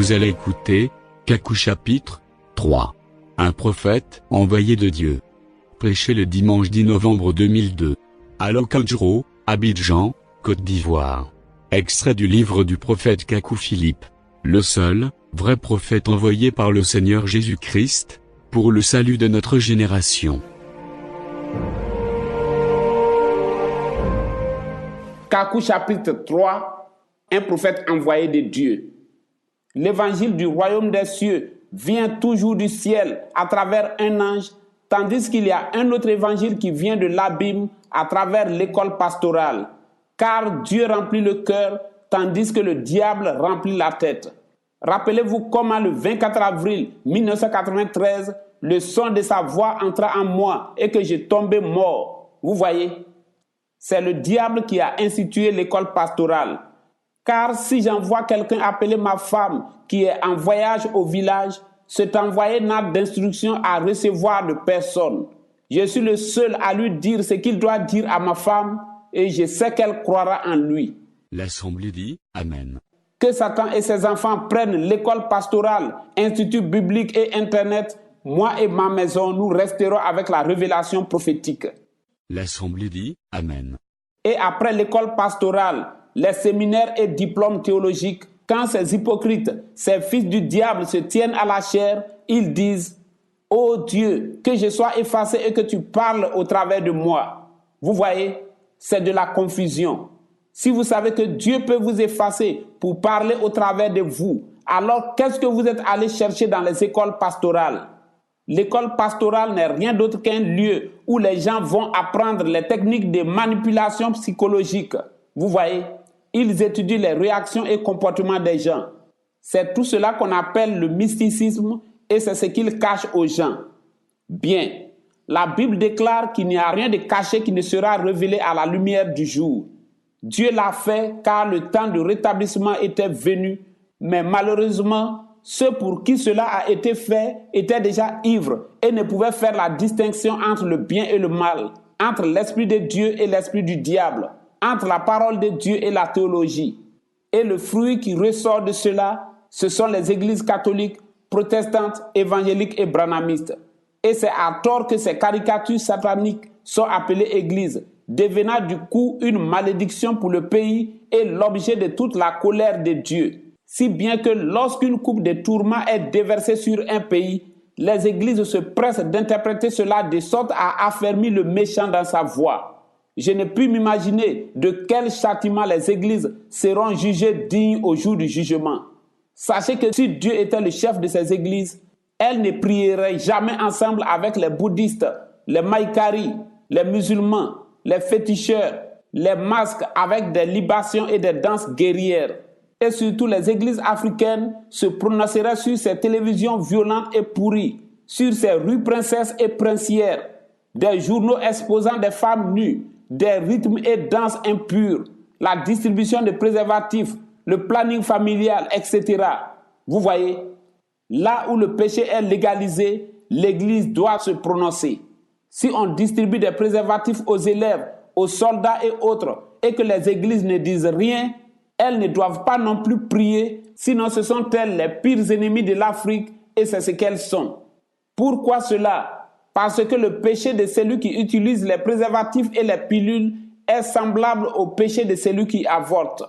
Vous allez écouter Kakou chapitre 3. Un prophète envoyé de Dieu. Prêché le dimanche 10 novembre 2002. À Locadjro, Abidjan, Côte d'Ivoire. Extrait du livre du prophète Kakou Philippe. Le seul, vrai prophète envoyé par le Seigneur Jésus-Christ, pour le salut de notre génération. Kakou chapitre 3, un prophète envoyé de Dieu. L'évangile du royaume des cieux vient toujours du ciel à travers un ange, tandis qu'il y a un autre évangile qui vient de l'abîme à travers l'école pastorale. Car Dieu remplit le cœur, tandis que le diable remplit la tête. Rappelez-vous comment le 24 avril 1993, le son de sa voix entra en moi et que j'ai tombé mort. Vous voyez? C'est le diable qui a institué l'école pastorale. Car si j'envoie quelqu'un appeler ma femme qui est en voyage au village, cet envoyé n'a d'instruction à recevoir de personne. Je suis le seul à lui dire ce qu'il doit dire à ma femme et je sais qu'elle croira en lui. L'Assemblée dit Amen. Que Satan et ses enfants prennent l'école pastorale, institut biblique et Internet, moi et ma maison, nous resterons avec la révélation prophétique. L'Assemblée dit Amen. Et après l'école pastorale, les séminaires et diplômes théologiques, quand ces hypocrites, ces fils du diable se tiennent à la chair, ils disent « Ô Dieu, que je sois effacé et que tu parles au travers de moi. » Vous voyez, c'est de la confusion. Si vous savez que Dieu peut vous effacer pour parler au travers de vous, alors qu'est-ce que vous êtes allé chercher dans les écoles pastorales? L'école pastorale n'est rien d'autre qu'un lieu où les gens vont apprendre les techniques de manipulation psychologique. Vous voyez, ils étudient les réactions et comportements des gens. C'est tout cela qu'on appelle le mysticisme et c'est ce qu'ils cachent aux gens. Bien, la Bible déclare qu'il n'y a rien de caché qui ne sera révélé à la lumière du jour. Dieu l'a fait car le temps de rétablissement était venu, mais malheureusement, ceux pour qui cela a été fait étaient déjà ivres et ne pouvaient faire la distinction entre le bien et le mal, entre l'esprit de Dieu et l'esprit du diable, entre la parole de Dieu et la théologie. Et le fruit qui ressort de cela, ce sont les églises catholiques, protestantes, évangéliques et branhamistes. Et c'est à tort que ces caricatures sataniques sont appelées églises, devenant du coup une malédiction pour le pays et l'objet de toute la colère de Dieu. Si bien que lorsqu'une coupe de tourment est déversée sur un pays, les églises se pressent d'interpréter cela de sorte à affermir le méchant dans sa voie. Je ne puis m'imaginer de quel châtiment les églises seront jugées dignes au jour du jugement. Sachez que si Dieu était le chef de ces églises, elles ne prieraient jamais ensemble avec les bouddhistes, les maïkaris, les musulmans, les féticheurs, les masques avec des libations et des danses guerrières. Et surtout les églises africaines se prononceraient sur ces télévisions violentes et pourries, sur ces rues princesses et princières, des journaux exposant des femmes nues, des rythmes et danses impures, la distribution de préservatifs, le planning familial, etc. Vous voyez, là où le péché est légalisé, l'Église doit se prononcer. Si on distribue des préservatifs aux élèves, aux soldats et autres, et que les églises ne disent rien, elles ne doivent pas non plus prier, sinon ce sont elles les pires ennemis de l'Afrique et c'est ce qu'elles sont. Pourquoi cela? Parce que le péché de celui qui utilise les préservatifs et les pilules est semblable au péché de celui qui avorte.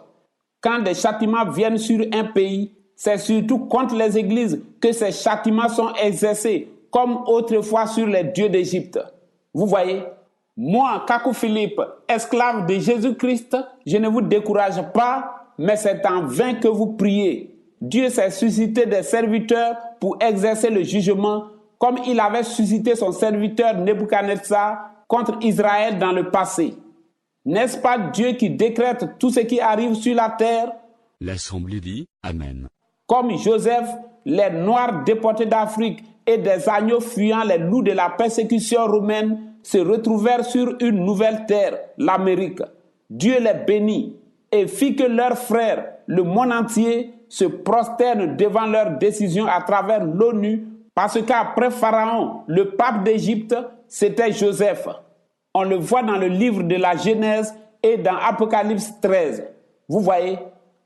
Quand des châtiments viennent sur un pays, c'est surtout contre les églises que ces châtiments sont exercés, comme autrefois sur les dieux d'Égypte. Vous voyez? Moi, Kakou Philippe, esclave de Jésus-Christ, je ne vous décourage pas, mais c'est en vain que vous priez. Dieu s'est suscité des serviteurs pour exercer le jugement, comme il avait suscité son serviteur Nebuchadnezzar contre Israël dans le passé. N'est-ce pas Dieu qui décrète tout ce qui arrive sur la terre? L'Assemblée dit Amen. Comme Joseph, les Noirs déportés d'Afrique et des agneaux fuyant les loups de la persécution romaine se retrouvèrent sur une nouvelle terre, l'Amérique. Dieu les bénit et fit que leurs frères, le monde entier, se prosternent devant leur décision à travers l'ONU, parce qu'après Pharaon, le pape d'Égypte, c'était Joseph. On le voit dans le livre de la Genèse et dans Apocalypse 13. Vous voyez,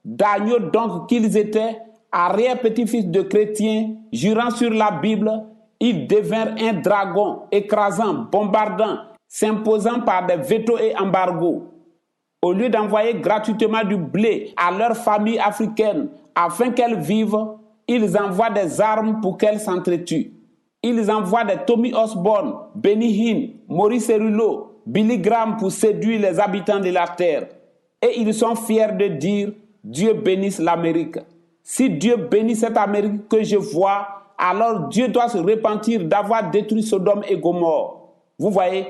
d'agneaux donc qu'ils étaient, arrière-petit-fils de chrétiens, jurant sur la Bible, ils devinrent un dragon, écrasant, bombardant, s'imposant par des vétos et embargos. Au lieu d'envoyer gratuitement du blé à leurs familles africaines afin qu'elles vivent, ils envoient des armes pour qu'elles s'entretuent. Ils envoient des Tommy Osborne, Benny Hinn, Maurice Cerullo, Billy Graham pour séduire les habitants de la terre. Et ils sont fiers de dire « Dieu bénisse l'Amérique ». Si Dieu bénit cette Amérique que je vois, alors Dieu doit se repentir d'avoir détruit Sodome et Gomorrhe. Vous voyez,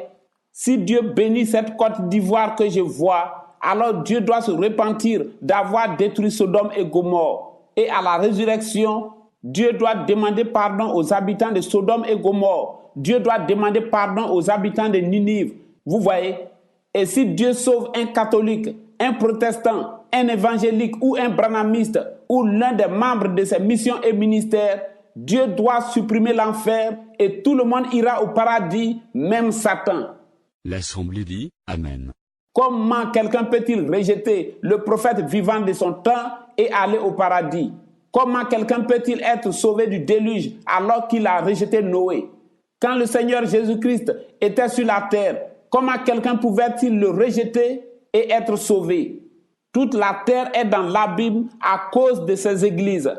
si Dieu bénit cette Côte d'Ivoire que je vois, alors Dieu doit se repentir d'avoir détruit Sodome et Gomorrhe. Et à la résurrection, Dieu doit demander pardon aux habitants de Sodome et Gomorrhe. Dieu doit demander pardon aux habitants de Ninive. Vous voyez? Et si Dieu sauve un catholique, un protestant, un évangélique ou un branhamiste ou l'un des membres de ses missions et ministères, Dieu doit supprimer l'enfer et tout le monde ira au paradis, même Satan. L'Assemblée dit « Amen ». Comment quelqu'un peut-il rejeter le prophète vivant de son temps et aller au paradis? Comment quelqu'un peut-il être sauvé du déluge alors qu'il a rejeté Noé? Quand le Seigneur Jésus-Christ était sur la terre, comment quelqu'un pouvait-il le rejeter et être sauvé? Toute la terre est dans l'abîme à cause de ces églises.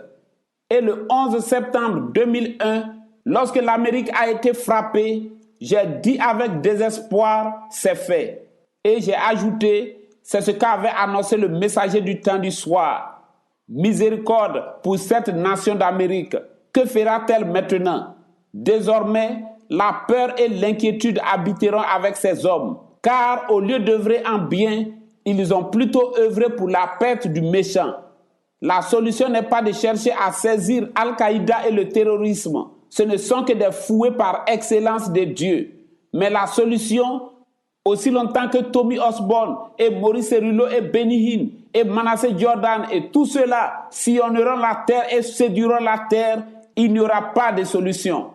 Et le 11 septembre 2001, lorsque l'Amérique a été frappée, j'ai dit avec désespoir, c'est fait. Et j'ai ajouté, c'est ce qu'avait annoncé le messager du temps du soir. Miséricorde pour cette nation d'Amérique. Que fera-t-elle maintenant? Désormais, la peur et l'inquiétude habiteront avec ces hommes. Car au lieu d'œuvrer en bien, ils ont plutôt œuvré pour la perte du méchant. La solution n'est pas de chercher à saisir Al-Qaïda et le terrorisme. Ce ne sont que des fouets par excellence de Dieu. Mais la solution, aussi longtemps que Tommy Osborne et Maurice Cerullo et Benny Hinn et Manasseh Jordan et tous ceux-là sillonneront la terre et séduiront la terre, il n'y aura pas de solution.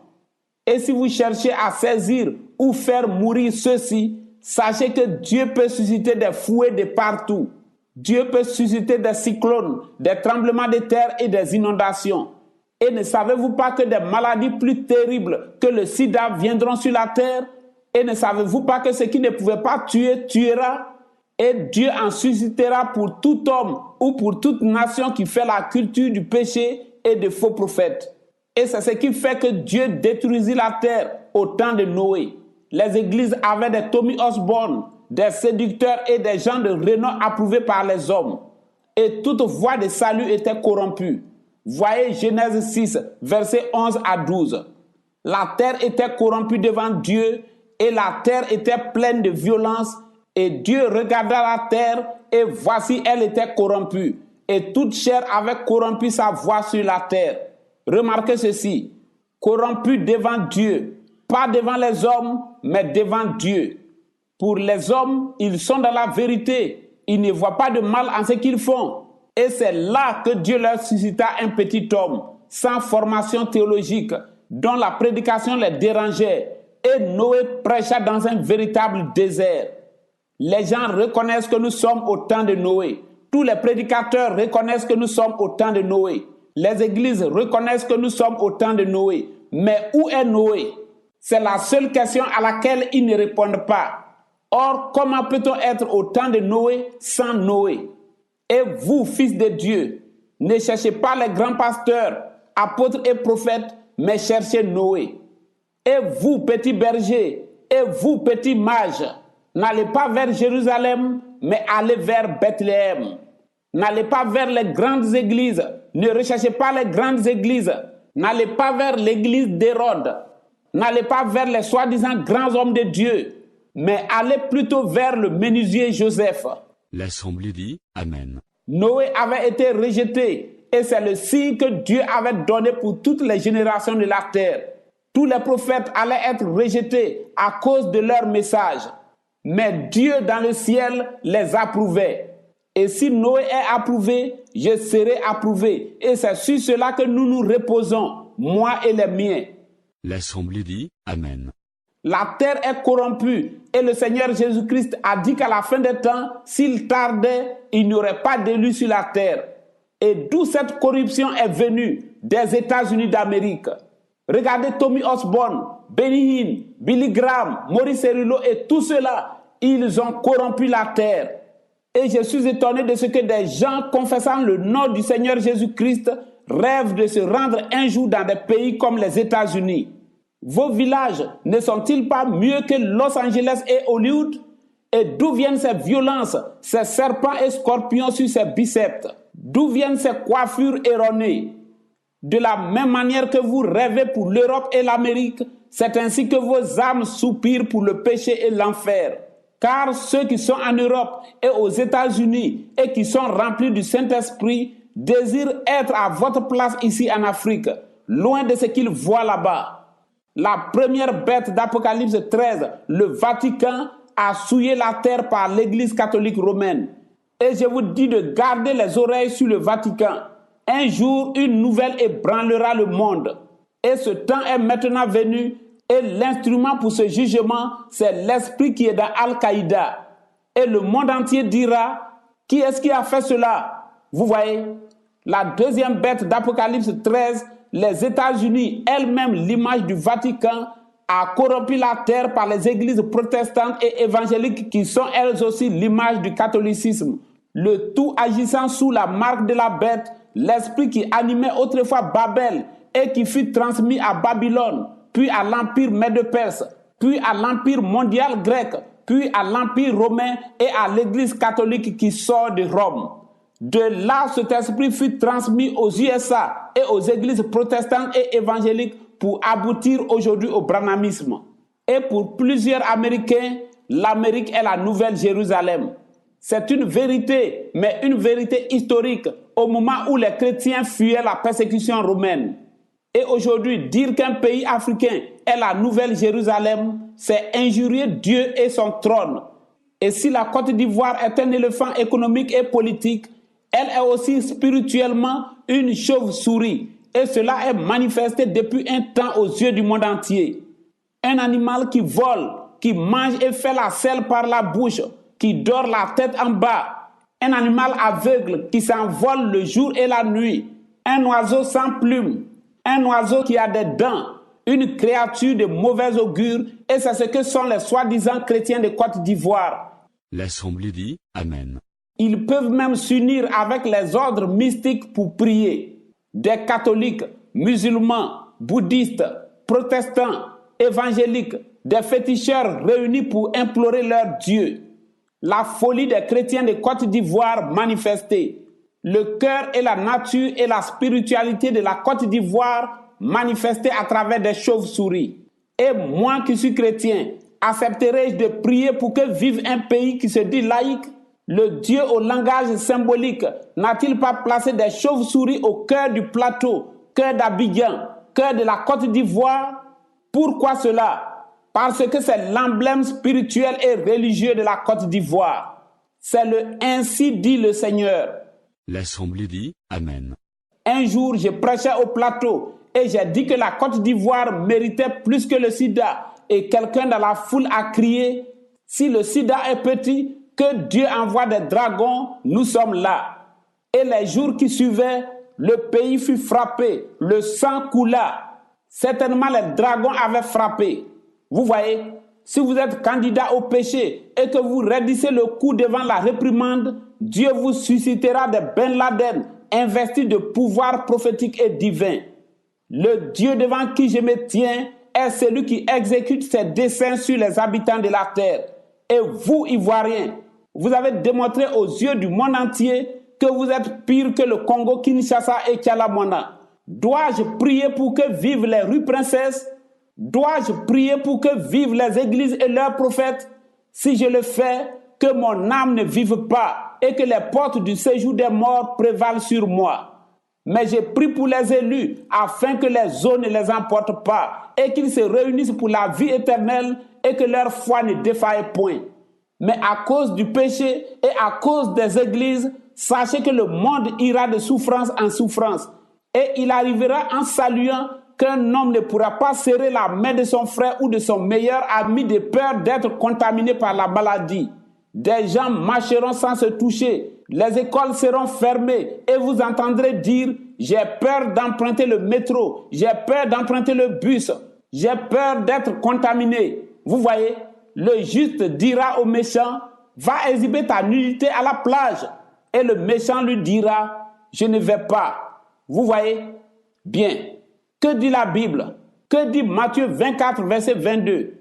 Et si vous cherchez à saisir ou faire mourir ceux-ci, sachez que Dieu peut susciter des fouets de partout. Dieu peut susciter des cyclones, des tremblements de terre et des inondations. Et ne savez-vous pas que des maladies plus terribles que le sida viendront sur la terre? Et ne savez-vous pas que ce qui ne pouvait pas tuer, tuera? Et Dieu en suscitera pour tout homme ou pour toute nation qui fait la culture du péché et de faux prophètes. Et c'est ce qui fait que Dieu détruisit la terre au temps de Noé. Les églises avaient des Tommy Osborne, des séducteurs et des gens de renom approuvés par les hommes. Et toute voie de salut était corrompue. Voyez Genèse 6, versets 11 à 12. La terre était corrompue devant Dieu et la terre était pleine de violence. Et Dieu regarda la terre et voici elle était corrompue. Et toute chair avait corrompu sa voie sur la terre. Remarquez ceci, corrompu devant Dieu, pas devant les hommes, mais devant Dieu. Pour les hommes, ils sont dans la vérité. Ils ne voient pas de mal en ce qu'ils font. Et c'est là que Dieu leur suscita un petit homme, sans formation théologique, dont la prédication les dérangeait. Et Noé prêcha dans un véritable désert. Les gens reconnaissent que nous sommes au temps de Noé. Tous les prédicateurs reconnaissent que nous sommes au temps de Noé. Les églises reconnaissent que nous sommes au temps de Noé. Mais où est Noé? C'est la seule question à laquelle ils ne répondent pas. Or, comment peut-on être au temps de Noé sans Noé? Et vous, fils de Dieu, ne cherchez pas les grands pasteurs, apôtres et prophètes, mais cherchez Noé. Et vous, petits bergers, et vous, petits mages, n'allez pas vers Jérusalem, mais allez vers Bethléem. N'allez pas vers les grandes églises, ne recherchez pas les grandes églises. N'allez pas vers l'église d'Hérode. N'allez pas vers les soi-disant grands hommes de Dieu, mais allez plutôt vers le menuisier Joseph. L'Assemblée dit « Amen ». Noé avait été rejeté et c'est le signe que Dieu avait donné pour toutes les générations de la terre. Tous les prophètes allaient être rejetés à cause de leur message. Mais Dieu dans le ciel les approuvait. Et si Noé est approuvé, je serai approuvé. Et c'est sur cela que nous nous reposons, moi et les miens. L'Assemblée dit « Amen ». La terre est corrompue et le Seigneur Jésus-Christ a dit qu'à la fin des temps, s'il tardait, il n'y aurait pas d'élus sur la terre. Et d'où cette corruption est venue? Des États-Unis d'Amérique. Regardez Tommy Osborne, Benny Hinn, Billy Graham, Maurice Cerullo et tout cela, ils ont corrompu la terre. Et je suis étonné de ce que des gens confessant le nom du Seigneur Jésus-Christ rêvent de se rendre un jour dans des pays comme les États-Unis. Vos villages ne sont-ils pas mieux que Los Angeles et Hollywood? Et d'où viennent ces violences, ces serpents et scorpions sur ces biceps? D'où viennent ces coiffures erronées? De la même manière que vous rêvez pour l'Europe et l'Amérique, c'est ainsi que vos âmes soupirent pour le péché et l'enfer. Car ceux qui sont en Europe et aux États-Unis et qui sont remplis du Saint-Esprit désirent être à votre place ici en Afrique, loin de ce qu'ils voient là-bas. La première bête d'Apocalypse 13, le Vatican, a souillé la terre par l'Église catholique romaine. Et je vous dis de garder les oreilles sur le Vatican. Un jour, une nouvelle ébranlera le monde. Et ce temps est maintenant venu. Et l'instrument pour ce jugement, c'est l'esprit qui est dans Al-Qaïda. Et le monde entier dira, qui est-ce qui a fait cela? Vous voyez, la deuxième bête d'Apocalypse 13, les États-Unis, elles-mêmes l'image du Vatican, a corrompu la terre par les églises protestantes et évangéliques qui sont elles aussi l'image du catholicisme. Le tout agissant sous la marque de la bête, l'esprit qui animait autrefois Babel et qui fut transmis à Babylone, puis à l'Empire Médo-Perse, puis à l'Empire mondial grec, puis à l'Empire romain et à l'Église catholique qui sort de Rome. De là, cet esprit fut transmis aux USA et aux églises protestantes et évangéliques pour aboutir aujourd'hui au branhamisme. Et pour plusieurs Américains, l'Amérique est la nouvelle Jérusalem. C'est une vérité, mais une vérité historique au moment où les chrétiens fuyaient la persécution romaine. Et aujourd'hui, dire qu'un pays africain est la nouvelle Jérusalem, c'est injurier Dieu et son trône. Et si la Côte d'Ivoire est un éléphant économique et politique, elle est aussi spirituellement une chauve-souris. Et cela est manifesté depuis un temps aux yeux du monde entier. Un animal qui vole, qui mange et fait la selle par la bouche, qui dort la tête en bas. Un animal aveugle qui s'envole le jour et la nuit. Un oiseau sans plumes. Un oiseau qui a des dents. Une créature de mauvais augure. Et c'est ce que sont les soi-disant chrétiens de Côte d'Ivoire. L'Assemblée dit Amen. Ils peuvent même s'unir avec les ordres mystiques pour prier. Des catholiques, musulmans, bouddhistes, protestants, évangéliques, des féticheurs réunis pour implorer leur Dieu. La folie des chrétiens de Côte d'Ivoire manifestée. Le cœur et la nature et la spiritualité de la Côte d'Ivoire manifestée à travers des chauves-souris. Et moi qui suis chrétien, accepterai-je de prier pour que vive un pays qui se dit laïque? Le Dieu au langage symbolique n'a-t-il pas placé des chauves-souris au cœur du plateau, cœur d'Abidjan, cœur de la Côte d'Ivoire? Pourquoi cela? Parce que c'est l'emblème spirituel et religieux de la Côte d'Ivoire. C'est le « ainsi dit le Seigneur ». L'Assemblée dit Amen. Un jour, je prêchais au plateau et j'ai dit que la Côte d'Ivoire méritait plus que le sida. Et quelqu'un dans la foule a crié « Si le sida est petit, que Dieu envoie des dragons, nous sommes là. » Et les jours qui suivaient, le pays fut frappé, le sang coula. Certainement les dragons avaient frappé. Vous voyez, si vous êtes candidat au péché et que vous raidissez le cou devant la réprimande, Dieu vous suscitera des Ben Laden investis de pouvoir prophétique et divin. Le Dieu devant qui je me tiens est celui qui exécute ses desseins sur les habitants de la terre. Et vous, Ivoiriens, vous avez démontré aux yeux du monde entier que vous êtes pire que le Congo, Kinshasa et Tchalamona. Dois-je prier pour que vivent les rues princesses? Dois-je prier pour que vivent les églises et leurs prophètes? Si je le fais, que mon âme ne vive pas et que les portes du séjour des morts prévalent sur moi. Mais je prie pour les élus afin que les eaux ne les emportent pas et qu'ils se réunissent pour la vie éternelle et que leur foi ne défaille point. Mais à cause du péché et à cause des églises, sachez que le monde ira de souffrance en souffrance. Et il arrivera en saluant qu'un homme ne pourra pas serrer la main de son frère ou de son meilleur ami de peur d'être contaminé par la maladie. Des gens marcheront sans se toucher, Les écoles seront fermées et vous entendrez dire « J'ai peur d'emprunter le métro, j'ai peur d'emprunter le bus, j'ai peur d'être contaminé. » Vous voyez, le juste dira au méchant « Va exhiber ta nudité à la plage. » Et le méchant lui dira « Je ne vais pas. » Vous voyez? Bien. Que dit la Bible? Que dit Matthieu 24, verset 22?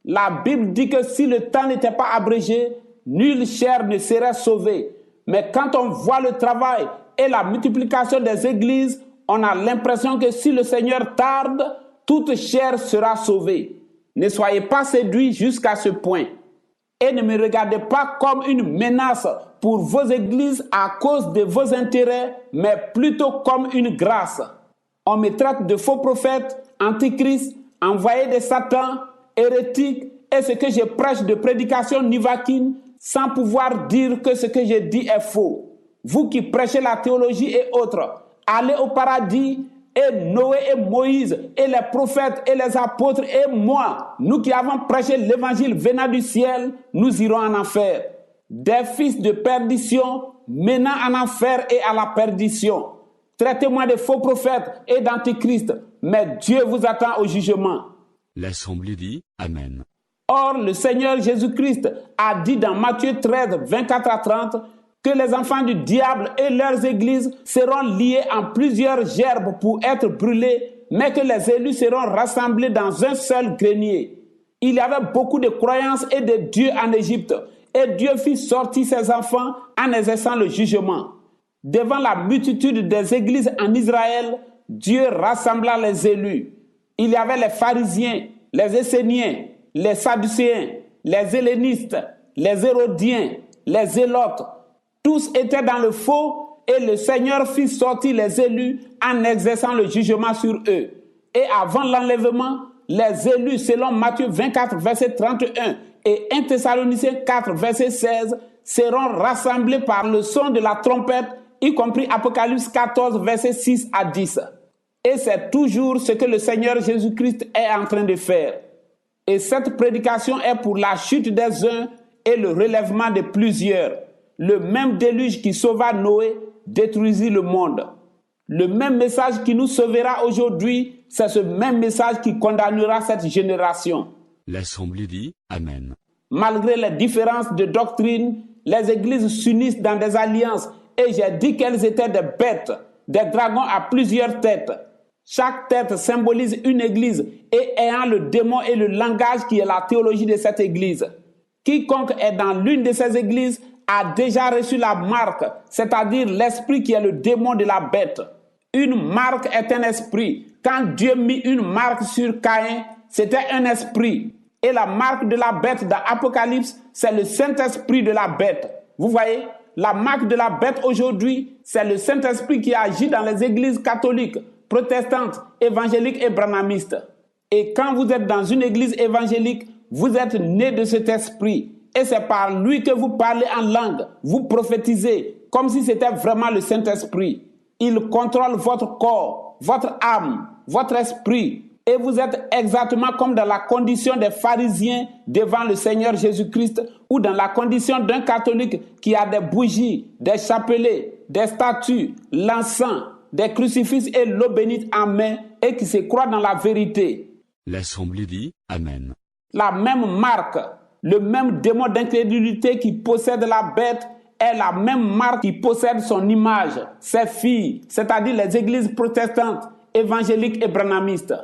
La Bible dit que si le temps n'était pas abrégé, nulle chair ne serait sauvée. Mais quand on voit le travail et la multiplication des églises, on a l'impression que si le Seigneur tarde, toute chair sera sauvée. Ne soyez pas séduits jusqu'à ce point. Et ne me regardez pas comme une menace pour vos églises à cause de vos intérêts, mais plutôt comme une grâce. On me traite de faux prophètes, antichrist, envoyé de Satan, hérétique, et ce que je prêche de prédication nivaquine, sans pouvoir dire que ce que je dis est faux. Vous qui prêchez la théologie et autres, allez au paradis, et Noé et Moïse, et les prophètes et les apôtres et moi, nous qui avons prêché l'évangile venant du ciel, nous irons en enfer. Des fils de perdition menant en enfer et à la perdition. Traitez-moi de faux prophètes et d'antichrist, mais Dieu vous attend au jugement. L'Assemblée dit Amen. Or, le Seigneur Jésus-Christ a dit dans Matthieu 13, 24 à 30, que les enfants du diable et leurs églises seront liés en plusieurs gerbes pour être brûlés, mais que les élus seront rassemblés dans un seul grenier. Il y avait beaucoup de croyances et de dieux en Égypte, et Dieu fit sortir ses enfants en exerçant le jugement. Devant la multitude des églises en Israël, Dieu rassembla les élus. Il y avait les pharisiens, les esséniens, les sadducéens, les hellénistes, les hérodiens, les zélotes. Tous étaient dans le faux et le Seigneur fit sortir les élus en exerçant le jugement sur eux. Et avant l'enlèvement, les élus, selon Matthieu 24, verset 31 et 1 Thessaloniciens 4, verset 16, seront rassemblés par le son de la trompette, y compris Apocalypse 14, verset 6 à 10. Et c'est toujours ce que le Seigneur Jésus-Christ est en train de faire. Et cette prédication est pour la chute des uns et le relèvement de plusieurs. Le même déluge qui sauva Noé détruisit le monde. Le même message qui nous sauvera aujourd'hui, c'est ce même message qui condamnera cette génération. L'Assemblée dit Amen. Malgré les différences de doctrine, les églises s'unissent dans des alliances et j'ai dit qu'elles étaient des bêtes, des dragons à plusieurs têtes. Chaque tête symbolise une église et ayant le démon et le langage qui est la théologie de cette église. Quiconque est dans l'une de ces églises a déjà reçu la marque, c'est-à-dire l'esprit qui est le démon de la bête. Une marque est un esprit. Quand Dieu mit une marque sur Caïn, c'était un esprit. Et la marque de la bête dans Apocalypse, c'est le Saint-Esprit de la bête. Vous voyez, la marque de la bête aujourd'hui, c'est le Saint-Esprit qui agit dans les églises catholiques, protestantes, évangéliques et branhamistes. Et quand vous êtes dans une église évangélique, vous êtes né de cet esprit. Et c'est par lui que vous parlez en langue, vous prophétisez, comme si c'était vraiment le Saint-Esprit. Il contrôle votre corps, votre âme, votre esprit. Et vous êtes exactement comme dans la condition des pharisiens devant le Seigneur Jésus-Christ ou dans la condition d'un catholique qui a des bougies, des chapelets, des statues, l'encens, des crucifixes et l'eau bénite en main et qui se croit dans la vérité. L'Assemblée dit Amen. La même marque, le même démon d'incrédulité qui possède la bête est la même marque qui possède son image, ses filles, c'est-à-dire les églises protestantes, évangéliques et branhamistes.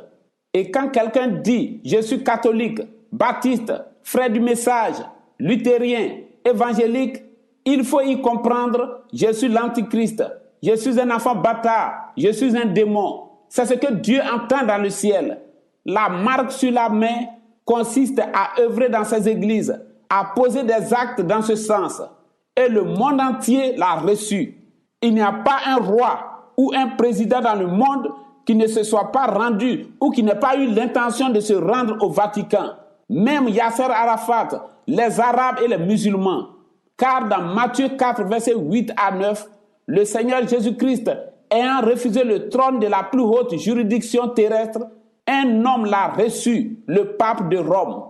Et quand quelqu'un dit « Je suis catholique, baptiste, frère du message, luthérien, évangélique », il faut y comprendre « Je suis l'antichrist, je suis un enfant bâtard, je suis un démon ». C'est ce que Dieu entend dans le ciel. La marque sur la main consiste à œuvrer dans ces églises, à poser des actes dans ce sens. Et le monde entier l'a reçu. Il n'y a pas un roi ou un président dans le monde qui ne se soit pas rendu ou qui n'ait pas eu l'intention de se rendre au Vatican. Même Yasser Arafat, les Arabes et les musulmans. Car dans Matthieu 4, versets 8 à 9, le Seigneur Jésus-Christ, ayant refusé le trône de la plus haute juridiction terrestre, un homme l'a reçu, le pape de Rome.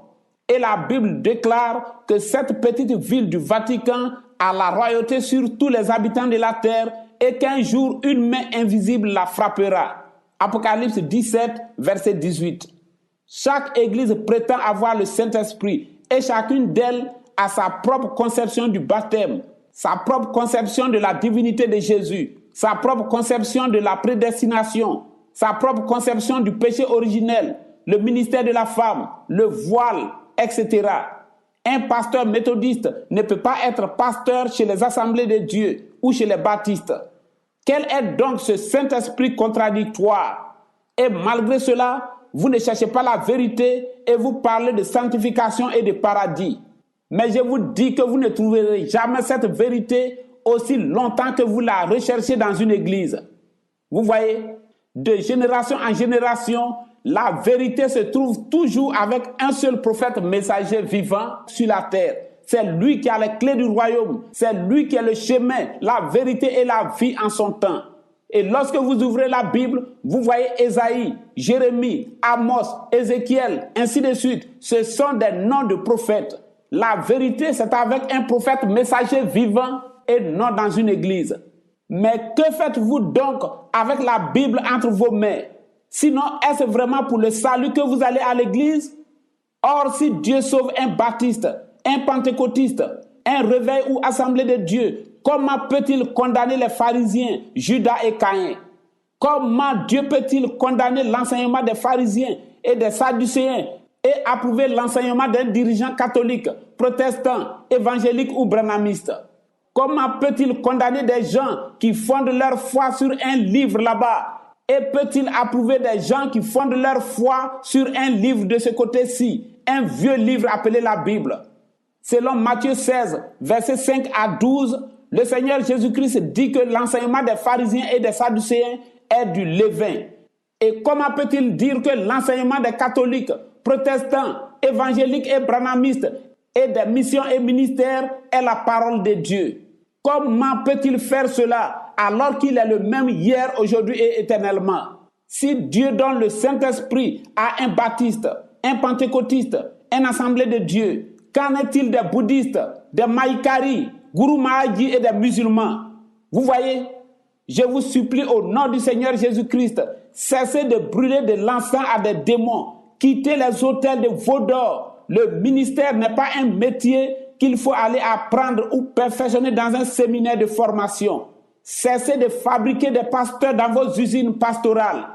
Et la Bible déclare que cette petite ville du Vatican a la royauté sur tous les habitants de la terre et qu'un jour une main invisible la frappera. Apocalypse 17, verset 18. Chaque église prétend avoir le Saint-Esprit et chacune d'elles a sa propre conception du baptême, sa propre conception de la divinité de Jésus, sa propre conception de la prédestination, sa propre conception du péché originel, le ministère de la femme, le voile, etc. Un pasteur méthodiste ne peut pas être pasteur chez les assemblées de Dieu ou chez les baptistes. Quel est donc ce Saint-Esprit contradictoire? Et malgré cela, vous ne cherchez pas la vérité et vous parlez de sanctification et de paradis. Mais je vous dis que vous ne trouverez jamais cette vérité aussi longtemps que vous la recherchez dans une église. Vous voyez, de génération en génération, la vérité se trouve toujours avec un seul prophète messager vivant sur la terre. C'est lui qui a les clés du royaume. C'est lui qui est le chemin, la vérité et la vie en son temps. Et lorsque vous ouvrez la Bible, vous voyez Ésaïe, Jérémie, Amos, Ézéchiel, ainsi de suite. Ce sont des noms de prophètes. La vérité, c'est avec un prophète messager vivant et non dans une église. Mais que faites-vous donc avec la Bible entre vos mains? Sinon, est-ce vraiment pour le salut que vous allez à l'église? Or, si Dieu sauve un baptiste, un pentecôtiste, un réveil ou assemblée de Dieu, comment peut-il condamner les pharisiens, Judas et Caïn? Comment Dieu peut-il condamner l'enseignement des pharisiens et des sadducéens et approuver l'enseignement d'un dirigeant catholique, protestant, évangélique ou branhamiste? Comment peut-il condamner des gens qui fondent leur foi sur un livre là-bas? Et peut-il approuver des gens qui fondent leur foi sur un livre de ce côté-ci, un vieux livre appelé la Bible? Selon Matthieu 16, versets 5 à 12, le Seigneur Jésus-Christ dit que l'enseignement des pharisiens et des sadducéens est du levain. Et comment peut-il dire que l'enseignement des catholiques, protestants, évangéliques et branhamistes et des missions et ministères est la parole de Dieu? Comment peut-il faire cela alors qu'il est le même hier, aujourd'hui et éternellement? Si Dieu donne le Saint-Esprit à un baptiste, un pentecôtiste, une assemblée de Dieu, qu'en est-il des bouddhistes, des maïkaris, Guru Mahaji et des musulmans? Vous voyez, je vous supplie au nom du Seigneur Jésus-Christ, cessez de brûler de l'encens à des démons, quittez les autels de veau d'or. Le ministère n'est pas un métier qu'il faut aller apprendre ou perfectionner dans un séminaire de formation. Cessez de fabriquer des pasteurs dans vos usines pastorales.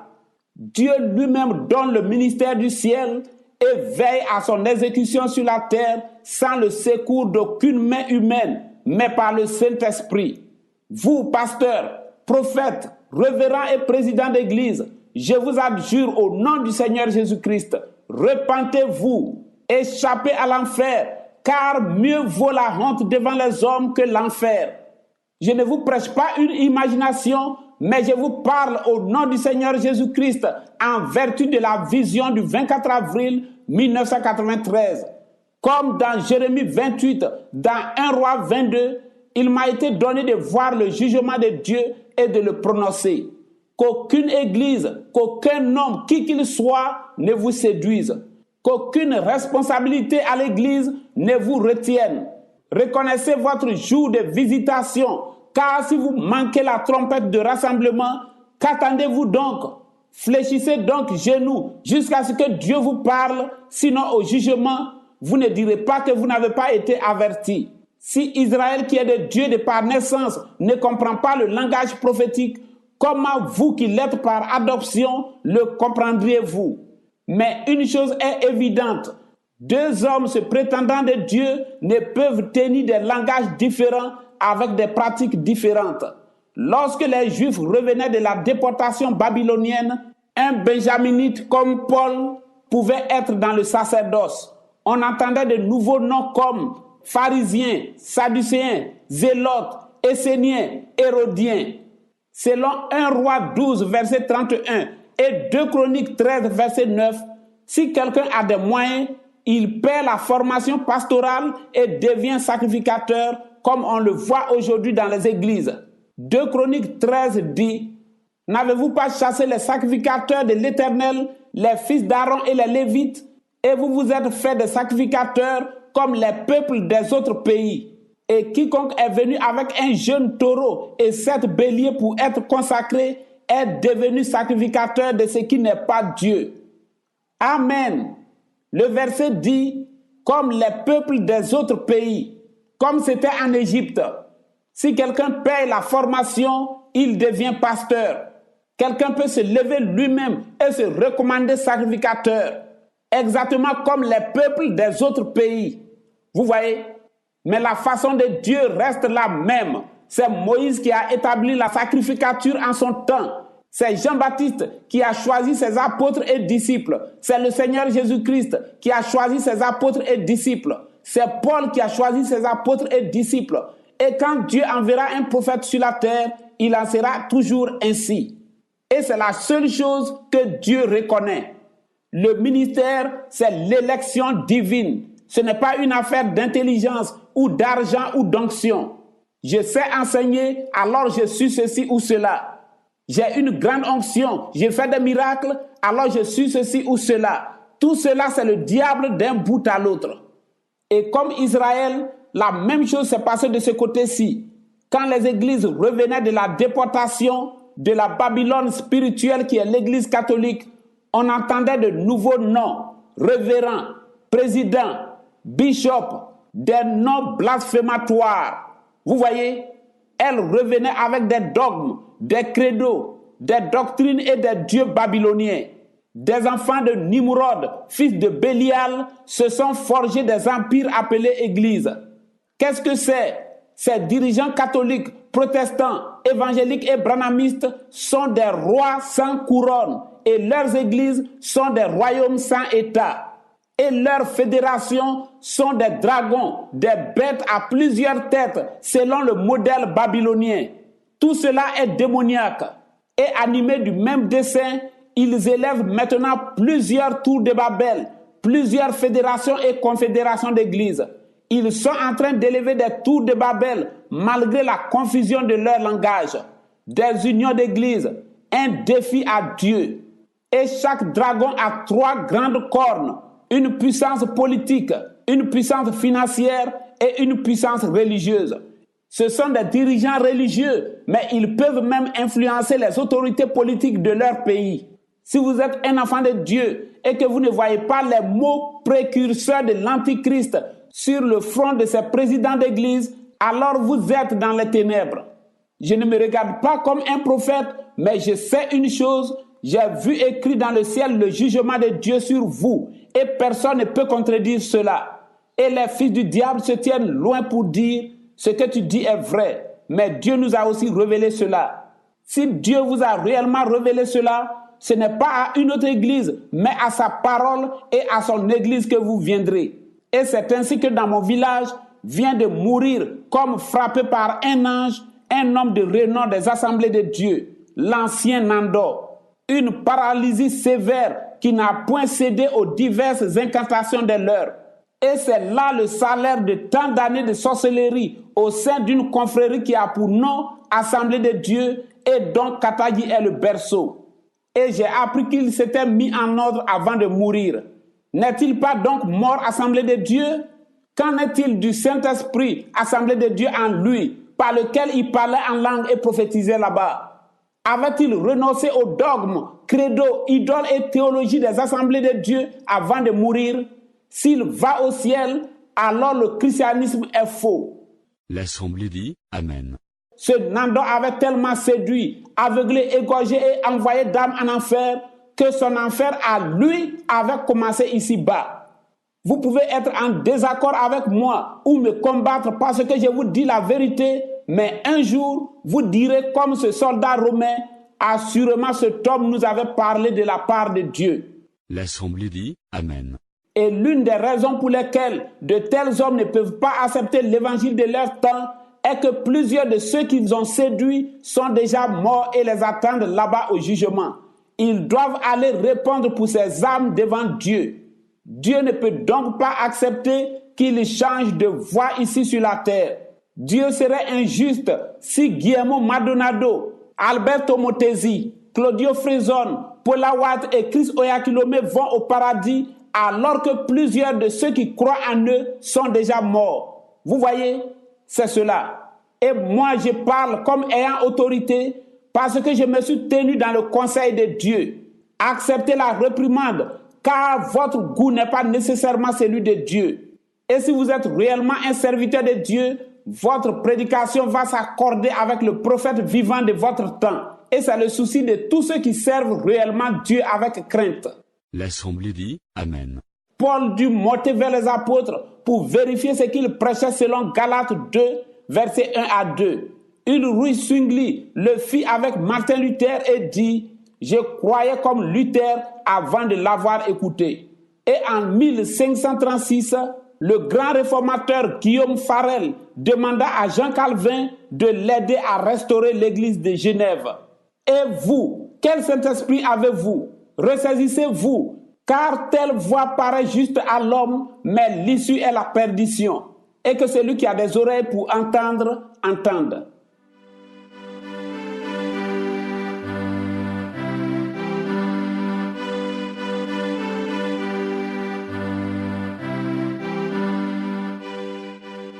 Dieu lui-même donne le ministère du ciel et veille à son exécution sur la terre sans le secours d'aucune main humaine, mais par le Saint-Esprit. Vous, pasteurs, prophètes, révérends et présidents d'église, je vous adjure au nom du Seigneur Jésus-Christ, repentez-vous, échappez à l'enfer, car mieux vaut la honte devant les hommes que l'enfer. Je ne vous prêche pas une imagination, mais je vous parle au nom du Seigneur Jésus-Christ en vertu de la vision du 24 avril 1993. Comme dans Jérémie 28, dans 1 Roi 22, il m'a été donné de voir le jugement de Dieu et de le prononcer. Qu'aucune église, qu'aucun homme, qui qu'il soit, ne vous séduise. Qu'aucune responsabilité à l'église ne vous retienne. Reconnaissez votre jour de visitation, car si vous manquez la trompette de rassemblement, qu'attendez-vous donc? Fléchissez donc genoux jusqu'à ce que Dieu vous parle, sinon au jugement, vous ne direz pas que vous n'avez pas été averti. Si Israël, qui est de Dieu de par naissance, ne comprend pas le langage prophétique, comment vous qui l'êtes par adoption, le comprendriez-vous? Mais une chose est évidente, deux hommes se prétendant de Dieu ne peuvent tenir des langages différents avec des pratiques différentes. Lorsque les Juifs revenaient de la déportation babylonienne, un benjaminite comme Paul pouvait être dans le sacerdoce. On entendait de nouveaux noms comme pharisiens, sadducéens, zélotes, esséniens, hérodiens. Selon 1 Roi 12, verset 31 et 2 Chroniques 13, verset 9, si quelqu'un a des moyens, il paie la formation pastorale et devient sacrificateur, comme on le voit aujourd'hui dans les églises. 2 Chroniques 13 dit, « N'avez-vous pas chassé les sacrificateurs de l'Éternel, les fils d'Aaron et les Lévites, Et vous vous êtes fait des sacrificateurs comme les peuples des autres pays. Et quiconque est venu avec un jeune taureau et 7 béliers pour être consacré est devenu sacrificateur de ce qui n'est pas Dieu. Amen. Le verset dit, comme les peuples des autres pays, comme c'était en Égypte. Si quelqu'un paye la formation, il devient pasteur. Quelqu'un peut se lever lui-même et se recommander sacrificateur, exactement comme les peuples des autres pays. Vous voyez? Mais la façon de Dieu reste la même. C'est Moïse qui a établi la sacrificature en son temps. C'est Jean-Baptiste qui a choisi ses apôtres et disciples. C'est le Seigneur Jésus-Christ qui a choisi ses apôtres et disciples. C'est Paul qui a choisi ses apôtres et disciples. Et quand Dieu enverra un prophète sur la terre, il en sera toujours ainsi. Et c'est la seule chose que Dieu reconnaît. Le ministère, c'est l'élection divine. Ce n'est pas une affaire d'intelligence ou d'argent ou d'onction. Je sais enseigner, alors je suis ceci ou cela. J'ai une grande onction, j'ai fait des miracles, alors je suis ceci ou cela. Tout cela, c'est le diable d'un bout à l'autre. Et comme Israël, la même chose s'est passée de ce côté-ci. Quand les églises revenaient de la déportation de la Babylone spirituelle qui est l'église catholique, on entendait de nouveaux noms, révérends, présidents, bishops, des noms blasphématoires. Vous voyez, elles revenaient avec des dogmes, des credos, des doctrines et des dieux babyloniens. Des enfants de Nimrod, fils de Bélial, se sont forgés des empires appelés églises. Qu'est-ce que c'est? Ces dirigeants catholiques, protestants, évangéliques et branhamistes sont des rois sans couronne et leurs églises sont des royaumes sans État. Et leurs fédérations sont des dragons, des bêtes à plusieurs têtes selon le modèle babylonien. Tout cela est démoniaque. Et animés du même dessein, ils élèvent maintenant plusieurs tours de Babel, plusieurs fédérations et confédérations d'églises. Ils sont en train d'élever des tours de Babel malgré la confusion de leur langage. Des unions d'églises, un défi à Dieu. Et chaque dragon a 3 grandes cornes, une puissance politique, une puissance financière et une puissance religieuse. Ce sont des dirigeants religieux, mais ils peuvent même influencer les autorités politiques de leur pays. Si vous êtes un enfant de Dieu et que vous ne voyez pas les mots précurseurs de l'Antichrist sur le front de ces présidents d'église, alors vous êtes dans les ténèbres. Je ne me regarde pas comme un prophète, mais je sais une chose, j'ai vu écrit dans le ciel le jugement de Dieu sur vous, et personne ne peut contredire cela. Et les fils du diable se tiennent loin pour dire, ce que tu dis est vrai, mais Dieu nous a aussi révélé cela. Si Dieu vous a réellement révélé cela, ce n'est pas à une autre église, mais à sa parole et à son église que vous viendrez. Et c'est ainsi que dans mon village vient de mourir, comme frappé par un ange, un homme de renom des assemblées de Dieu, l'ancien Nando. Une paralysie sévère qui n'a point cédé aux diverses incantations de l'heure. Et c'est là le salaire de tant d'années de sorcellerie au sein d'une confrérie qui a pour nom Assemblée de Dieu et dont Katagi est le berceau. Et j'ai appris qu'il s'était mis en ordre avant de mourir. N'est-il pas donc mort Assemblée de Dieu? Qu'en est-il du Saint-Esprit, Assemblée de Dieu en lui, par lequel il parlait en langue et prophétisait là-bas? Avait-il renoncé aux dogmes, credo, idoles et théologie des Assemblées de Dieu avant de mourir? S'il va au ciel, alors le christianisme est faux. L'Assemblée dit Amen. Ce Nando avait tellement séduit, aveuglé, égorgé et envoyé d'âmes en enfer que son enfer à lui avait commencé ici-bas. Vous pouvez être en désaccord avec moi ou me combattre parce que je vous dis la vérité, mais un jour, vous direz comme ce soldat romain, assurément cet homme nous avait parlé de la part de Dieu. L'Assemblée dit Amen. Et l'une des raisons pour lesquelles de tels hommes ne peuvent pas accepter l'évangile de leur temps est que plusieurs de ceux qu'ils ont séduits sont déjà morts et les attendent là-bas au jugement. Ils doivent aller répondre pour ces âmes devant Dieu. Dieu ne peut donc pas accepter qu'ils changent de voie ici sur la terre. Dieu serait injuste si Guillermo Maldonado, Alberto Motesi, Claudio Frezon, Paula White et Chris Oyakhilome vont au paradis alors que plusieurs de ceux qui croient en eux sont déjà morts. Vous voyez, c'est cela. Et moi, je parle comme ayant autorité parce que je me suis tenu dans le conseil de Dieu. Acceptez la réprimande, car votre goût n'est pas nécessairement celui de Dieu. Et si vous êtes réellement un serviteur de Dieu, votre prédication va s'accorder avec le prophète vivant de votre temps. Et c'est le souci de tous ceux qui servent réellement Dieu avec crainte. L'Assemblée dit « Amen ». Paul dut monter vers les apôtres pour vérifier ce qu'ils prêchaient selon Galates 2, versets 1 à 2. Ulrich Zwingli le fit avec Martin Luther et dit « Je croyais comme Luther avant de l'avoir écouté ». Et en 1536, le grand réformateur Guillaume Farel demanda à Jean Calvin de l'aider à restaurer l'église de Genève. Et vous, quel Saint-Esprit avez-vous? Ressaisissez-vous, car telle voix paraît juste à l'homme, mais l'issue est la perdition. Et que celui qui a des oreilles pour entendre, entende.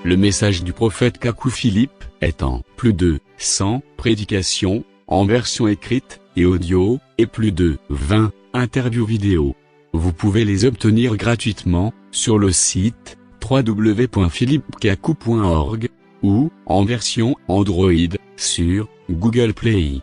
Le message du prophète Kakou Philippe est en plus de 100 prédications, en version écrite et audio, et plus de 20 interviews vidéo. Vous pouvez les obtenir gratuitement sur le site www.philippekakou.org ou en version Android sur Google Play.